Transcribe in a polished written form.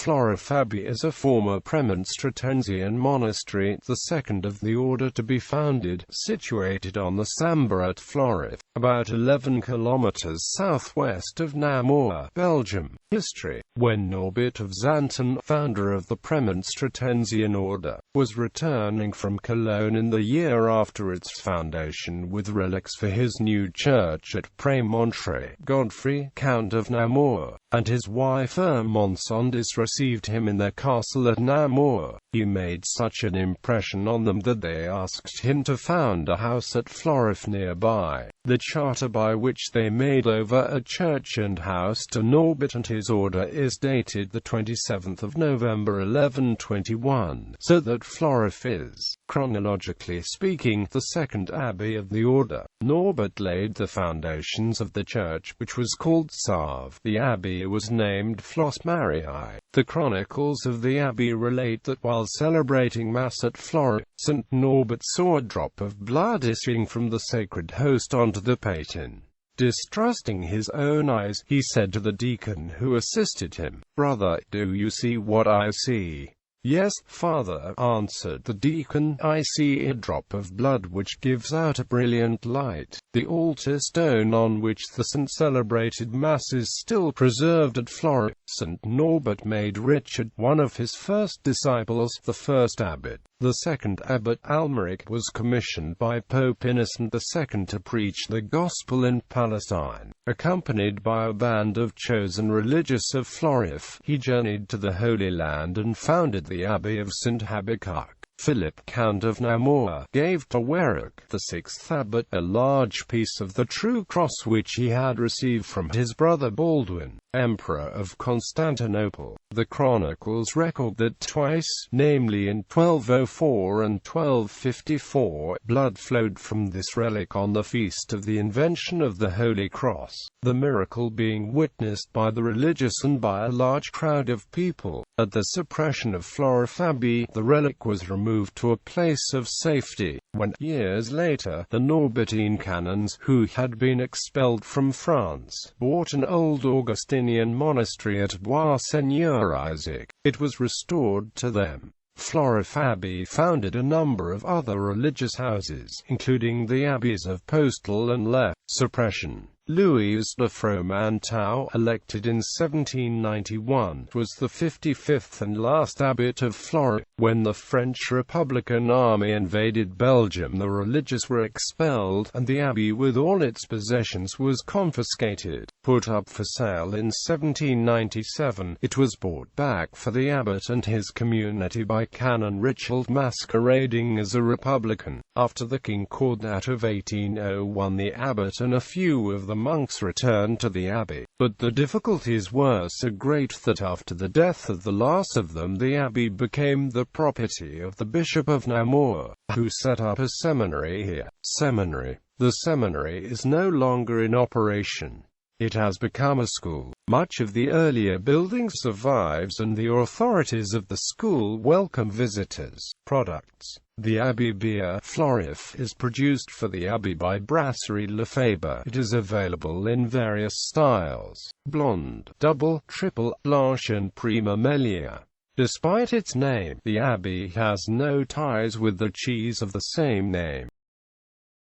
Floreffe Abbey is a former Premonstratensian monastery, the second of the order to be founded, situated on the Sambre at Floreffe, about 11 kilometers southwest of Namur, Belgium. History: when Norbert of Xanten, founder of the Premonstratensian order, was returning from Cologne in the year after its foundation with relics for his new church at Premonstratensian, Godfrey, Count of Namur, and his wife Ermonsondis received him in their castle at Namur. He made such an impression on them that they asked him to found a house at Floreffe nearby. The charter by which they made over a church and house to Norbert and his order is dated the 27th of November 1121, so that Floreffe is, chronologically speaking, the second abbey of the order. Norbert laid the foundations of the church, which was called Sarve. The abbey was named Flos Mariae. The chronicles of the abbey relate that while celebrating Mass at Floreffe, St. Norbert saw a drop of blood issuing from the sacred host onto the paten. Distrusting his own eyes, he said to the deacon who assisted him, "Brother, do you see what I see?" "Yes, Father," answered the deacon, "I see a drop of blood which gives out a brilliant light." The altar stone on which the saint celebrated Mass is still preserved at Floreffe. St. Norbert made Richard, one of his first disciples, the first abbot. The second abbot, Almeric, was commissioned by Pope Innocent II to preach the gospel in Palestine. Accompanied by a band of chosen religious of Floreffe, he journeyed to the Holy Land and founded the Abbey of St. Habakkuk. Philip, Count of Namur, gave to Weric, the sixth abbot, a large piece of the true cross which he had received from his brother Baldwin, Emperor of Constantinople. The chronicles record that twice, namely in 1204 and 1254, blood flowed from this relic on the feast of the invention of the Holy Cross, the miracle being witnessed by the religious and by a large crowd of people. At the suppression of Floreffe Abbey, the relic was removed to a place of safety. When, years later, the Norbertine canons, who had been expelled from France, bought an old Augustinian monastery at Bois-Seigneur-Isaac, it was restored to them. Floreffe Abbey founded a number of other religious houses, including the abbeys of Postel and Le. Suppression. Louis Le Fromenteau, elected in 1791, was the 55th and last abbot of Floreffe. When the French Republican Army invaded Belgium, the religious were expelled, and the abbey with all its possessions was confiscated. Put up for sale in 1797, it was bought back for the abbot and his community by Canon Richard masquerading as a Republican. After the Concordat of 1801, the abbot and a few of the monks returned to the abbey, but the difficulties were so great that after the death of the last of them, the abbey became the property of the Bishop of Namur, who set up a seminary here. Seminary. The seminary is no longer in operation. It has become a school. Much of the earlier building survives and the authorities of the school welcome visitors. Products. The Abbey beer, Floreffe, is produced for the Abbey by Brasserie Lefebvre. It is available in various styles: blonde, double, triple, blanche and prima melia. Despite its name, the Abbey has no ties with the cheese of the same name.